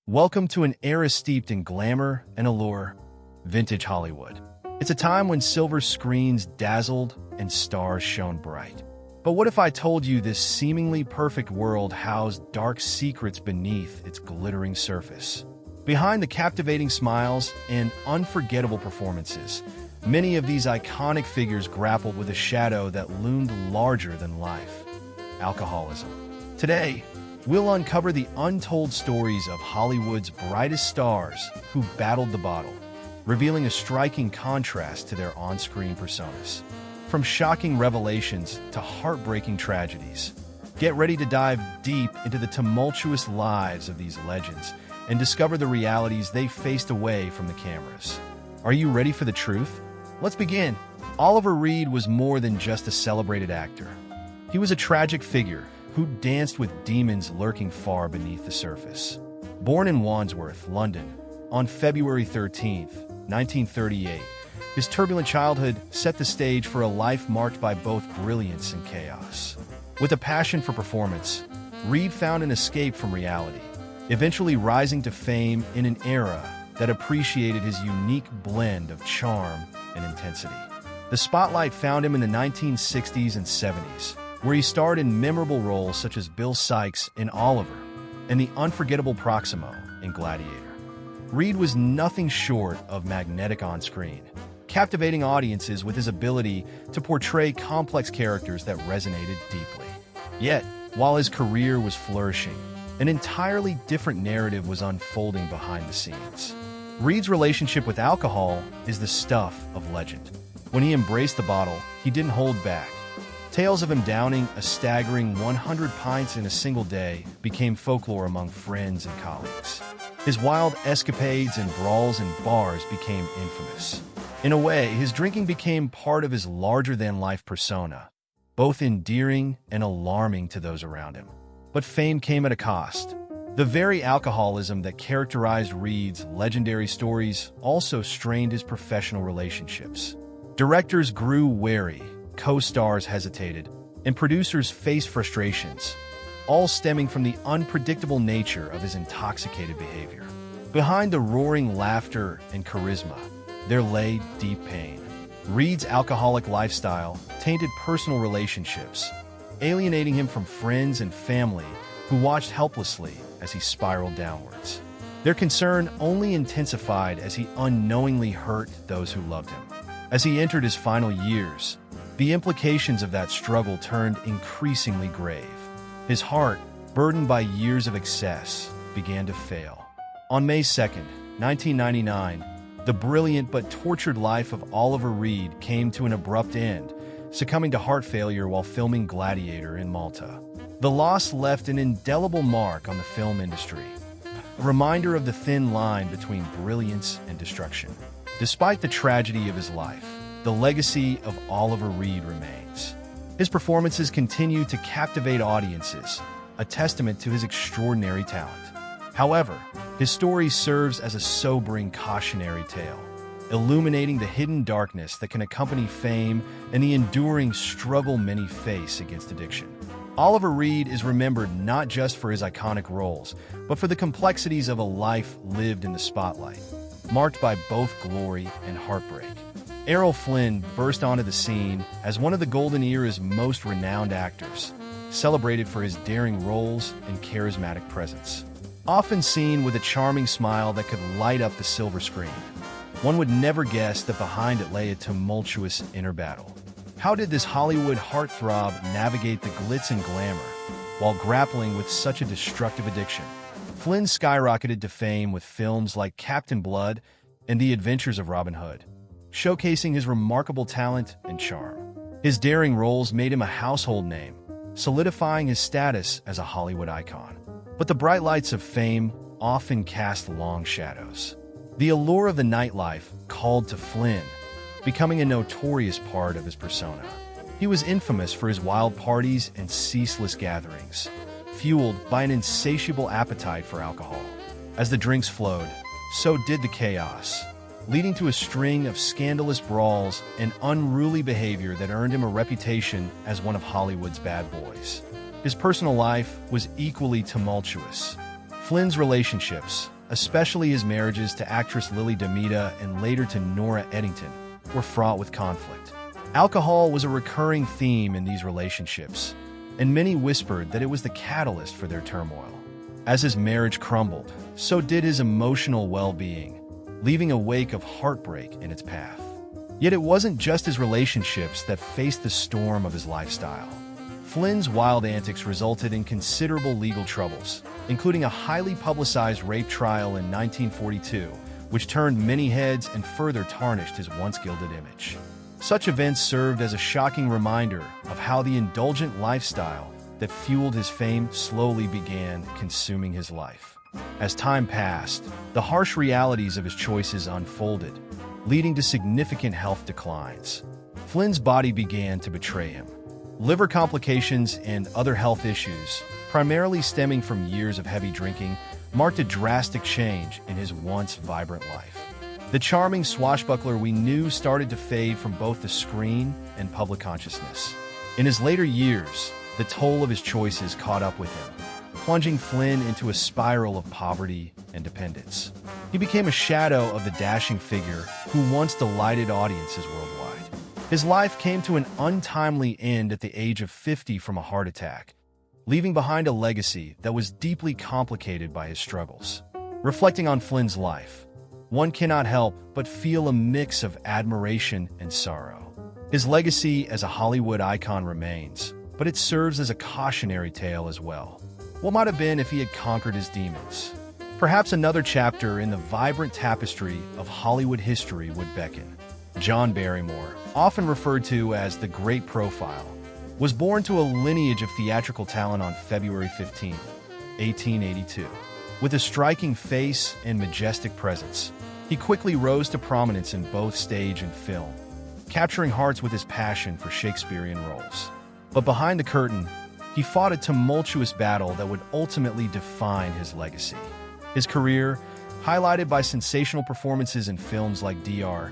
Welcome to an era steeped in glamour and allure, vintage Hollywood. It's a time when silver screens dazzled and stars shone bright. But what if I told you this seemingly perfect world housed dark secrets beneath its glittering surface? Behind the captivating smiles and unforgettable performances, many of these iconic figures grappled with a shadow that loomed larger than life: alcoholism. Today, we'll uncover the untold stories of Hollywood's brightest stars who battled the bottle, revealing a striking contrast to their on-screen personas. From shocking revelations to heartbreaking tragedies, get ready to dive deep into the tumultuous lives of these legends and discover the realities they faced away from the cameras. Are you ready for the truth? Let's begin. Oliver Reed was more than just a celebrated actor. He was a tragic figure who danced with demons lurking far beneath the surface. Born in Wandsworth, London, on February 13, 1938, his turbulent childhood set the stage for a life marked by both brilliance and chaos. With a passion for performance, Reed found an escape from reality, eventually rising to fame in an era that appreciated his unique blend of charm and intensity. The spotlight found him in the 1960s and 70s, where he starred in memorable roles such as Bill Sikes in Oliver and the unforgettable Proximo in Gladiator. Reed was nothing short of magnetic on screen, captivating audiences with his ability to portray complex characters that resonated deeply. Yet, while his career was flourishing, an entirely different narrative was unfolding behind the scenes. Reed's relationship with alcohol is the stuff of legend. When he embraced the bottle, he didn't hold back. Tales of him downing a staggering 100 pints in a single day became folklore among friends and colleagues. His wild escapades and brawls in bars became infamous. In a way, his drinking became part of his larger-than-life persona, both endearing and alarming to those around him. But fame came at a cost. The very alcoholism that characterized Reed's legendary stories also strained his professional relationships. Directors grew wary, co-stars hesitated, and producers faced frustrations, all stemming from the unpredictable nature of his intoxicated behavior. Behind the roaring laughter and charisma, there lay deep pain. Reed's alcoholic lifestyle tainted personal relationships, alienating him from friends and family who watched helplessly as he spiraled downwards. Their concern only intensified as he unknowingly hurt those who loved him. As he entered his final years, the implications of that struggle turned increasingly grave. His heart, burdened by years of excess, began to fail. On May 2, 1999, the brilliant but tortured life of Oliver Reed came to an abrupt end, succumbing to heart failure while filming Gladiator in Malta. The loss left an indelible mark on the film industry, a reminder of the thin line between brilliance and destruction. Despite the tragedy of his life, the legacy of Oliver Reed remains. His performances continue to captivate audiences, a testament to his extraordinary talent. However, his story serves as a sobering cautionary tale, illuminating the hidden darkness that can accompany fame and the enduring struggle many face against addiction. Oliver Reed is remembered not just for his iconic roles, but for the complexities of a life lived in the spotlight, marked by both glory and heartbreak. Errol Flynn burst onto the scene as one of the golden era's most renowned actors, celebrated for his daring roles and charismatic presence. Often seen with a charming smile that could light up the silver screen, one would never guess that behind it lay a tumultuous inner battle. How did this Hollywood heartthrob navigate the glitz and glamour while grappling with such a destructive addiction? Flynn skyrocketed to fame with films like Captain Blood and The Adventures of Robin Hood, showcasing his remarkable talent and charm. His daring roles made him a household name, solidifying his status as a Hollywood icon. But the bright lights of fame often cast long shadows. The allure of the nightlife called to Flynn, becoming a notorious part of his persona. He was infamous for his wild parties and ceaseless gatherings, fueled by an insatiable appetite for alcohol. As the drinks flowed, so did the chaos, leading to a string of scandalous brawls and unruly behavior that earned him a reputation as one of Hollywood's bad boys. His personal life was equally tumultuous. Flynn's relationships, especially his marriages to actress Lily Damita and later to Nora Eddington, were fraught with conflict. Alcohol was a recurring theme in these relationships, and many whispered that it was the catalyst for their turmoil. As his marriage crumbled, so did his emotional well-being, leaving a wake of heartbreak in its path. Yet it wasn't just his relationships that faced the storm of his lifestyle. Flynn's wild antics resulted in considerable legal troubles, including a highly publicized rape trial in 1942, which turned many heads and further tarnished his once gilded image. Such events served as a shocking reminder of how the indulgent lifestyle that fueled his fame slowly began consuming his life. As time passed, the harsh realities of his choices unfolded, leading to significant health declines. Flynn's body began to betray him. Liver complications and other health issues, primarily stemming from years of heavy drinking, marked a drastic change in his once vibrant life. The charming swashbuckler we knew started to fade from both the screen and public consciousness. In his later years, the toll of his choices caught up with him, plunging Flynn into a spiral of poverty and dependence. He became a shadow of the dashing figure who once delighted audiences worldwide. His life came to an untimely end at the age of 50 from a heart attack, leaving behind a legacy that was deeply complicated by his struggles. Reflecting on Flynn's life, one cannot help but feel a mix of admiration and sorrow. His legacy as a Hollywood icon remains, but it serves as a cautionary tale as well. What might have been if he had conquered his demons? Perhaps another chapter in the vibrant tapestry of Hollywood history would beckon. John Barrymore, often referred to as the Great Profile, was born to a lineage of theatrical talent on February 15, 1882. With a striking face and majestic presence, he quickly rose to prominence in both stage and film, capturing hearts with his passion for Shakespearean roles. But behind the curtain, he fought a tumultuous battle that would ultimately define his legacy. His career, highlighted by sensational performances in films like Dr.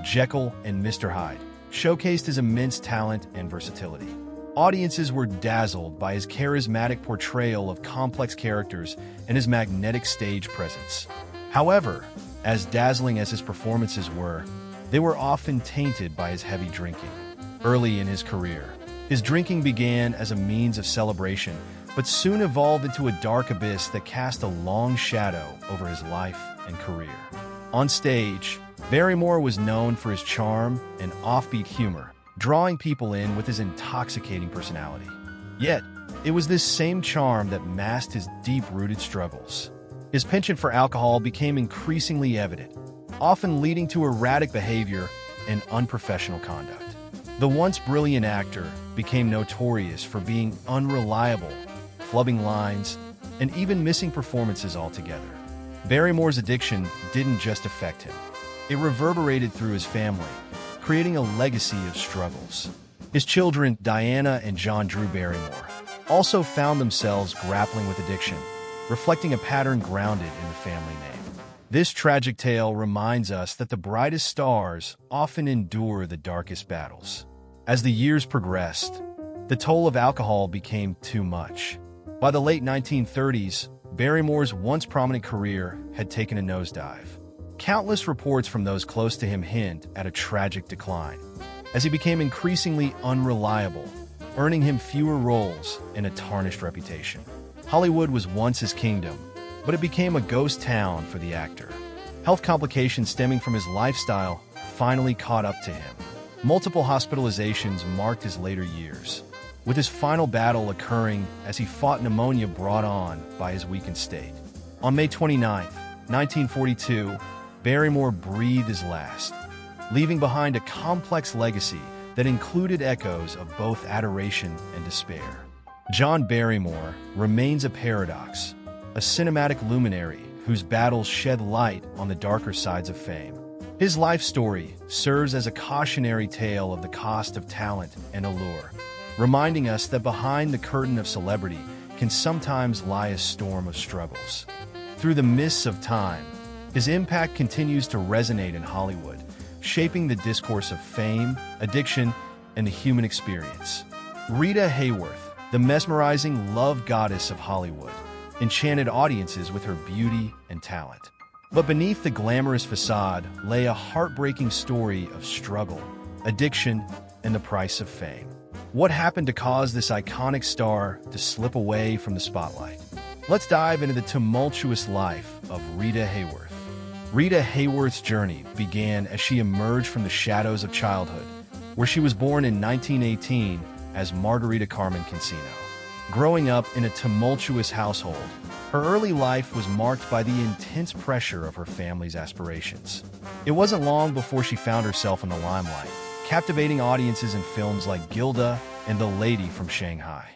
Jekyll and Mr. Hyde, showcased his immense talent and versatility. Audiences were dazzled by his charismatic portrayal of complex characters and his magnetic stage presence. However, as dazzling as his performances were, they were often tainted by his heavy drinking. Early in his career, his drinking began as a means of celebration, but soon evolved into a dark abyss that cast a long shadow over his life and career. On stage, Barrymore was known for his charm and offbeat humor, drawing people in with his intoxicating personality. Yet, it was this same charm that masked his deep-rooted struggles. His penchant for alcohol became increasingly evident, often leading to erratic behavior and unprofessional conduct. The once brilliant actor became notorious for being unreliable, flubbing lines, and even missing performances altogether. Barrymore's addiction didn't just affect him. It reverberated through his family, creating a legacy of struggles. His children, Diana and John Drew Barrymore, also found themselves grappling with addiction, reflecting a pattern grounded in the family name. This tragic tale reminds us that the brightest stars often endure the darkest battles. As the years progressed, the toll of alcohol became too much. By the late 1930s, Barrymore's once prominent career had taken a nosedive. Countless reports from those close to him hint at a tragic decline, as he became increasingly unreliable, earning him fewer roles and a tarnished reputation. Hollywood was once his kingdom, but it became a ghost town for the actor. Health complications stemming from his lifestyle finally caught up to him. Multiple hospitalizations marked his later years, with his final battle occurring as he fought pneumonia brought on by his weakened state. On May 29, 1942, Barrymore breathed his last, leaving behind a complex legacy that included echoes of both adoration and despair. John Barrymore remains a paradox, a cinematic luminary whose battles shed light on the darker sides of fame. His life story serves as a cautionary tale of the cost of talent and allure, reminding us that behind the curtain of celebrity can sometimes lie a storm of struggles. Through the mists of time, his impact continues to resonate in Hollywood, shaping the discourse of fame, addiction, and the human experience. Rita Hayworth, the mesmerizing love goddess of Hollywood, enchanted audiences with her beauty and talent. But beneath the glamorous facade lay a heartbreaking story of struggle, addiction, and the price of fame. What happened to cause this iconic star to slip away from the spotlight? Let's dive into the tumultuous life of Rita Hayworth. Rita Hayworth's journey began as she emerged from the shadows of childhood, where she was born in 1918 as Margarita Carmen Cancino. Growing up in a tumultuous household, her early life was marked by the intense pressure of her family's aspirations. It wasn't long before she found herself in the limelight, captivating audiences in films like Gilda and The Lady from Shanghai.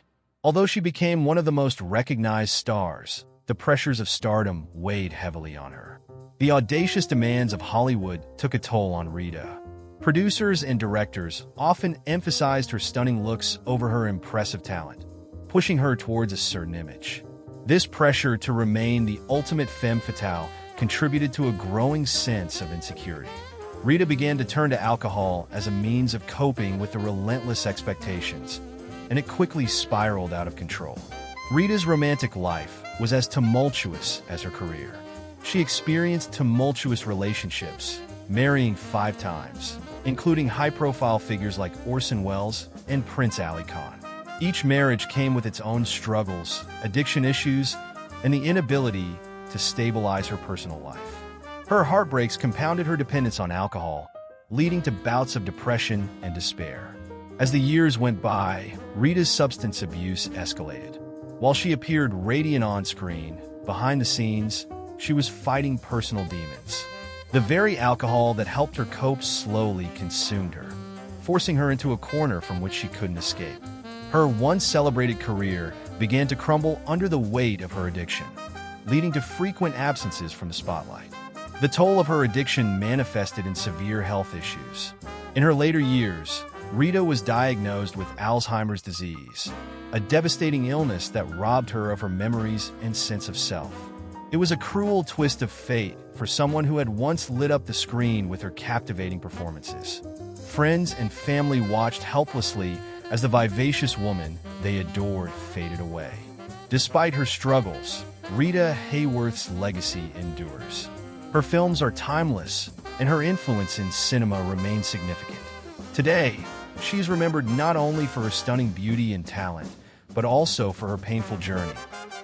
Although she became one of the most recognized stars, the pressures of stardom weighed heavily on her. The audacious demands of Hollywood took a toll on Rita. Producers and directors often emphasized her stunning looks over her impressive talent, pushing her towards a certain image. This pressure to remain the ultimate femme fatale contributed to a growing sense of insecurity. Rita began to turn to alcohol as a means of coping with the relentless expectations, and it quickly spiraled out of control. Rita's romantic life was as tumultuous as her career. She experienced tumultuous relationships, marrying 5 times, including high-profile figures like Orson Welles and Prince Ali Khan. Each marriage came with its own struggles, addiction issues, and the inability to stabilize her personal life. Her heartbreaks compounded her dependence on alcohol, leading to bouts of depression and despair. As the years went by, Rita's substance abuse escalated. While she appeared radiant on screen, behind the scenes, she was fighting personal demons. The very alcohol that helped her cope slowly consumed her, forcing her into a corner from which she couldn't escape. Her once celebrated career began to crumble under the weight of her addiction, leading to frequent absences from the spotlight. The toll of her addiction manifested in severe health issues. In her later years, Rita was diagnosed with Alzheimer's disease, a devastating illness that robbed her of her memories and sense of self. It was a cruel twist of fate for someone who had once lit up the screen with her captivating performances. Friends and family watched helplessly as the vivacious woman they adored faded away. Despite her struggles, Rita Hayworth's legacy endures. Her films are timeless, and her influence in cinema remains significant. Today, she's remembered not only for her stunning beauty and talent, but also for her painful journey,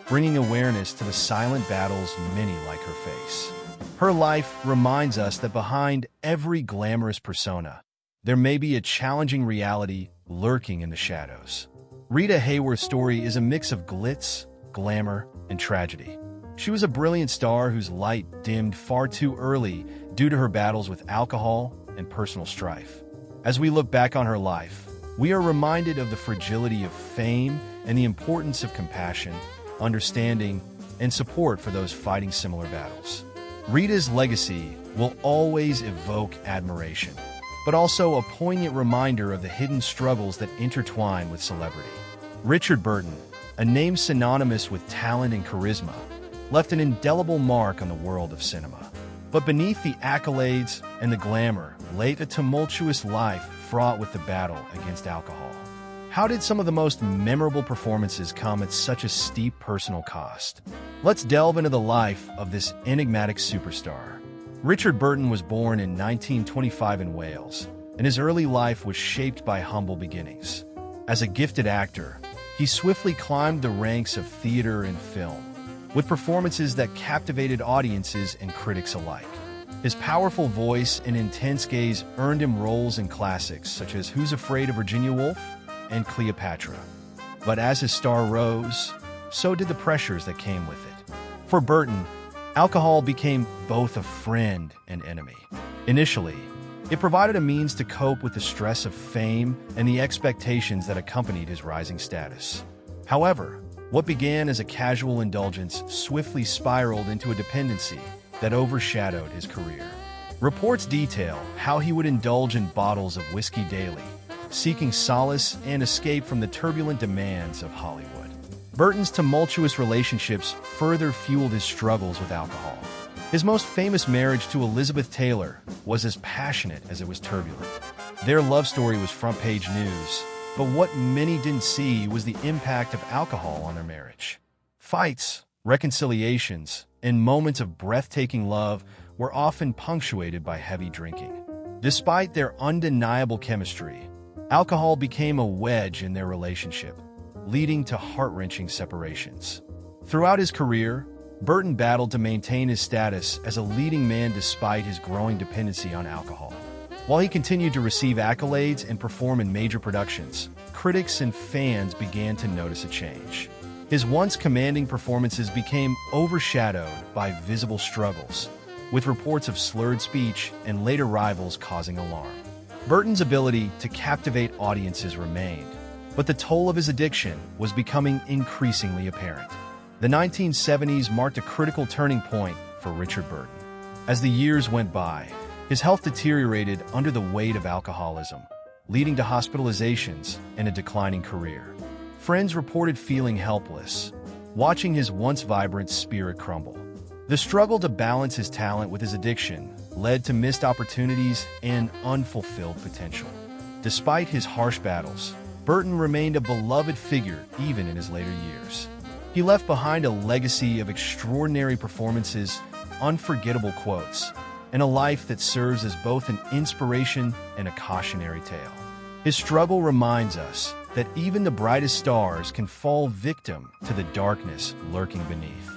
bringing awareness to the silent battles many like her face. Her life reminds us that behind every glamorous persona, there may be a challenging reality lurking in the shadows. Rita Hayworth's story is a mix of glitz, glamour, and tragedy. She was a brilliant star whose light dimmed far too early due to her battles with alcohol and personal strife. As we look back on her life, we are reminded of the fragility of fame and the importance of compassion, understanding, and support for those fighting similar battles. Rita's legacy will always evoke admiration, but also a poignant reminder of the hidden struggles that intertwine with celebrity. Richard Burton, a name synonymous with talent and charisma, left an indelible mark on the world of cinema. But beneath the accolades and the glamour lay a tumultuous life fraught with the battle against alcohol. How did some of the most memorable performances come at such a steep personal cost? Let's delve into the life of this enigmatic superstar. Richard Burton was born in 1925 in Wales, and his early life was shaped by humble beginnings. As a gifted actor, he swiftly climbed the ranks of theater and film, with performances that captivated audiences and critics alike. His powerful voice and intense gaze earned him roles in classics such as Who's Afraid of Virginia Woolf and Cleopatra. But as his star rose, so did the pressures that came with it. For Burton, alcohol became both a friend and enemy. Initially, it provided a means to cope with the stress of fame and the expectations that accompanied his rising status. However, what began as a casual indulgence swiftly spiraled into a dependency that overshadowed his career. Reports detail how he would indulge in bottles of whiskey daily, seeking solace and escape from the turbulent demands of Hollywood. Burton's tumultuous relationships further fueled his struggles with alcohol. His most famous marriage to Elizabeth Taylor was as passionate as it was turbulent. Their love story was front-page news, but what many didn't see was the impact of alcohol on their marriage. Fights, reconciliations, and moments of breathtaking love were often punctuated by heavy drinking. Despite their undeniable chemistry, alcohol became a wedge in their relationship, leading to heart-wrenching separations. Throughout his career, Burton battled to maintain his status as a leading man despite his growing dependency on alcohol. While he continued to receive accolades and perform in major productions, critics and fans began to notice a change. His once commanding performances became overshadowed by visible struggles, with reports of slurred speech and later rivals causing alarm. Burton's ability to captivate audiences remained, but the toll of his addiction was becoming increasingly apparent. The 1970s marked a critical turning point for Richard Burton. As the years went by, his health deteriorated under the weight of alcoholism, leading to hospitalizations and a declining career. Friends reported feeling helpless, watching his once vibrant spirit crumble. The struggle to balance his talent with his addiction led to missed opportunities and unfulfilled potential. Despite his harsh battles, Burton remained a beloved figure even in his later years. He left behind a legacy of extraordinary performances, unforgettable quotes, and a life that serves as both an inspiration and a cautionary tale. His struggle reminds us that even the brightest stars can fall victim to the darkness lurking beneath.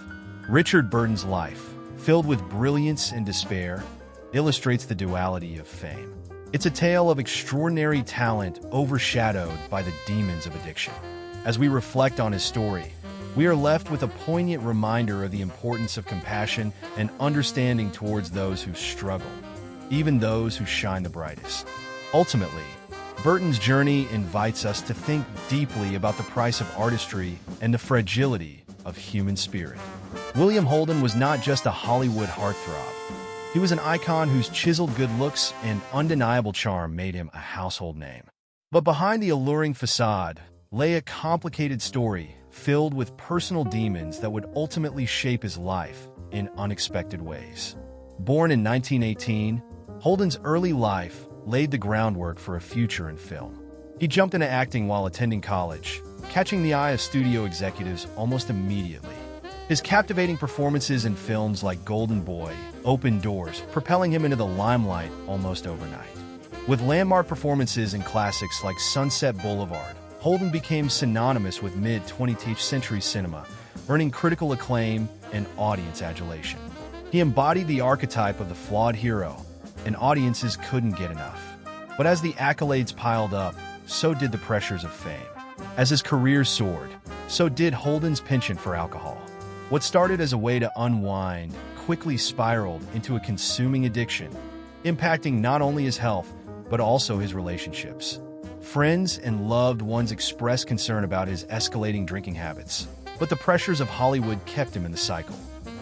Richard Burton's life, filled with brilliance and despair, illustrates the duality of fame. It's a tale of extraordinary talent overshadowed by the demons of addiction. As we reflect on his story, we are left with a poignant reminder of the importance of compassion and understanding towards those who struggle, even those who shine the brightest. Ultimately, Burton's journey invites us to think deeply about the price of artistry and the fragility of human spirit. William Holden was not just a Hollywood heartthrob. He was an icon whose chiseled good looks and undeniable charm made him a household name. But behind the alluring facade lay a complicated story filled with personal demons that would ultimately shape his life in unexpected ways. Born in 1918, Holden's early life laid the groundwork for a future in film. He jumped into acting while attending college, catching the eye of studio executives almost immediately. His captivating performances in films like Golden Boy opened doors, propelling him into the limelight almost overnight. With landmark performances in classics like Sunset Boulevard, Holden became synonymous with mid-20th century cinema, earning critical acclaim and audience adulation. He embodied the archetype of the flawed hero, and audiences couldn't get enough. But as the accolades piled up, so did the pressures of fame. As his career soared, so did Holden's penchant for alcohol. What started as a way to unwind quickly spiraled into a consuming addiction, impacting not only his health, but also his relationships. Friends and loved ones expressed concern about his escalating drinking habits, but the pressures of Hollywood kept him in the cycle.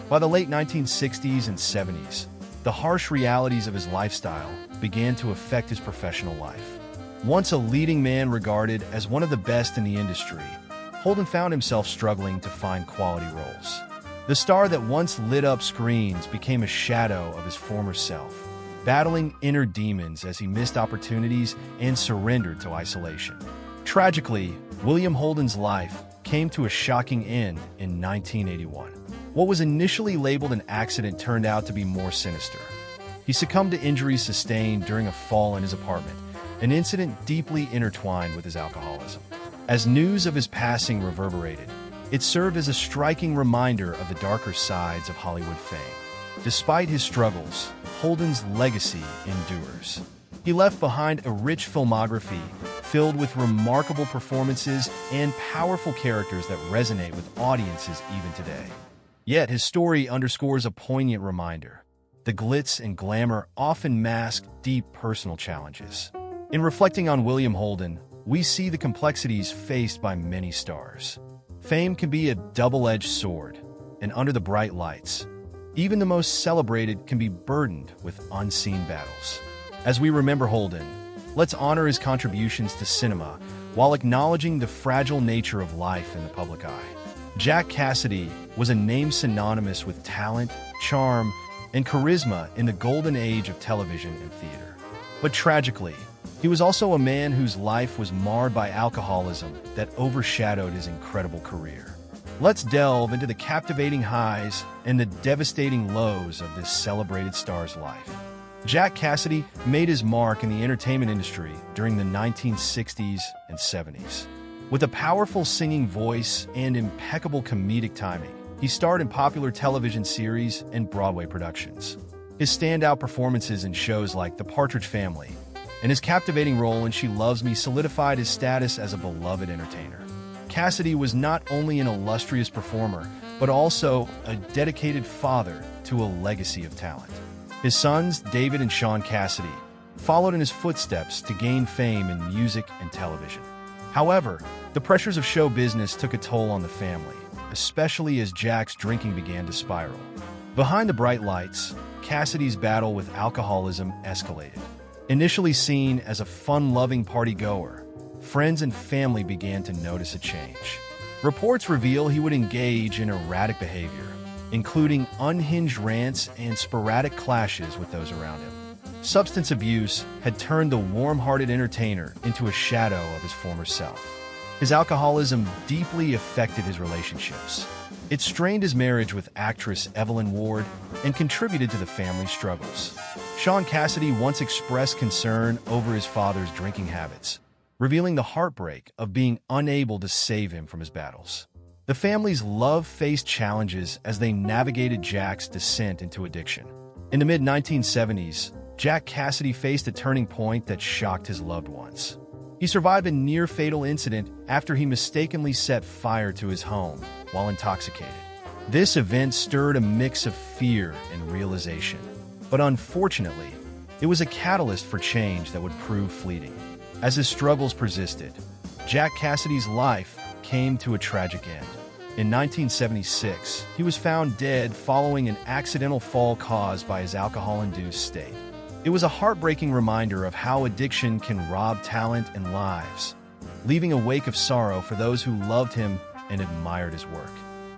By the late 1960s and 70s, the harsh realities of his lifestyle began to affect his professional life. Once a leading man regarded as one of the best in the industry, Holden found himself struggling to find quality roles. The star that once lit up screens became a shadow of his former self, battling inner demons as he missed opportunities and surrendered to isolation. Tragically, William Holden's life came to a shocking end in 1981. What was initially labeled an accident turned out to be more sinister. He succumbed to injuries sustained during a fall in his apartment, an incident deeply intertwined with his alcoholism. As news of his passing reverberated, it served as a striking reminder of the darker sides of Hollywood fame. Despite his struggles, Holden's legacy endures. He left behind a rich filmography filled with remarkable performances and powerful characters that resonate with audiences even today. Yet his story underscores a poignant reminder. The glitz and glamour often mask deep personal challenges. In reflecting on William Holden, we see the complexities faced by many stars. Fame can be a double-edged sword, and under the bright lights, even the most celebrated can be burdened with unseen battles. As we remember Holden, let's honor his contributions to cinema while acknowledging the fragile nature of life in the public eye. Jack Cassidy was a name synonymous with talent, charm, and charisma in the golden age of television and theater. But tragically, he was also a man whose life was marred by alcoholism that overshadowed his incredible career. Let's delve into the captivating highs and the devastating lows of this celebrated star's life. Jack Cassidy made his mark in the entertainment industry during the 1960s and 70s. With a powerful singing voice and impeccable comedic timing, he starred in popular television series and Broadway productions. His standout performances in shows like The Partridge Family and his captivating role in She Loves Me solidified his status as a beloved entertainer. Cassidy was not only an illustrious performer, but also a dedicated father to a legacy of talent. His sons, David and Sean Cassidy, followed in his footsteps to gain fame in music and television. However, the pressures of show business took a toll on the family, especially as Jack's drinking began to spiral. Behind the bright lights, Cassidy's battle with alcoholism escalated. Initially seen as a fun-loving party-goer, friends and family began to notice a change. Reports reveal he would engage in erratic behavior, including unhinged rants and sporadic clashes with those around him. Substance abuse had turned the warm-hearted entertainer into a shadow of his former self. His alcoholism deeply affected his relationships. It strained his marriage with actress Evelyn Ward and contributed to the family's struggles. Sean Cassidy once expressed concern over his father's drinking habits, revealing the heartbreak of being unable to save him from his battles. The family's love faced challenges as they navigated Jack's descent into addiction. In the mid-1970s, Jack Cassidy faced a turning point that shocked his loved ones. He survived a near-fatal incident after he mistakenly set fire to his home while intoxicated. This event stirred a mix of fear and realization, but unfortunately, it was a catalyst for change that would prove fleeting. As his struggles persisted, Jack Cassidy's life came to a tragic end. In 1976, he was found dead following an accidental fall caused by his alcohol-induced state. It was a heartbreaking reminder of how addiction can rob talent and lives, leaving a wake of sorrow for those who loved him and admired his work.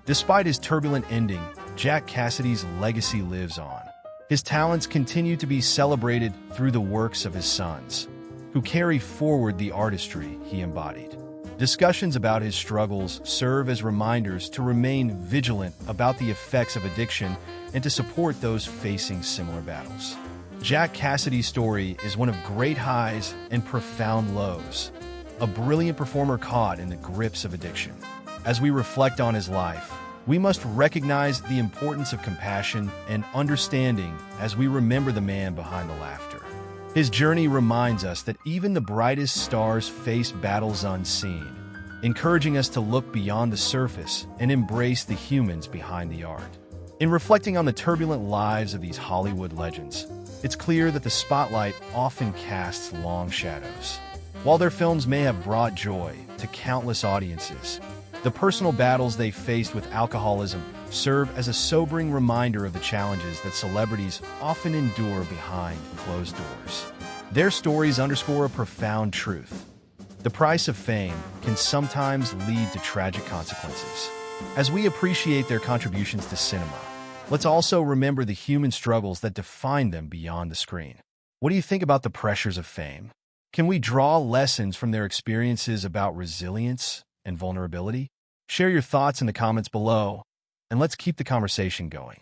Despite his turbulent ending, Jack Cassidy's legacy lives on. His talents continue to be celebrated through the works of his sons, who carry forward the artistry he embodied. Discussions about his struggles serve as reminders to remain vigilant about the effects of addiction and to support those facing similar battles. Jack Cassidy's story is one of great highs and profound lows, a brilliant performer caught in the grips of addiction. As we reflect on his life, we must recognize the importance of compassion and understanding as we remember the man behind the laughter. His journey reminds us that even the brightest stars face battles unseen, encouraging us to look beyond the surface and embrace the humans behind the art. In reflecting on the turbulent lives of these Hollywood legends, it's clear that the spotlight often casts long shadows. While their films may have brought joy to countless audiences, the personal battles they faced with alcoholism serve as a sobering reminder of the challenges that celebrities often endure behind closed doors. Their stories underscore a profound truth. The price of fame can sometimes lead to tragic consequences. As we appreciate their contributions to cinema, let's also remember the human struggles that define them beyond the screen. What do you think about the pressures of fame? Can we draw lessons from their experiences about resilience and vulnerability? Share your thoughts in the comments below, and let's keep the conversation going.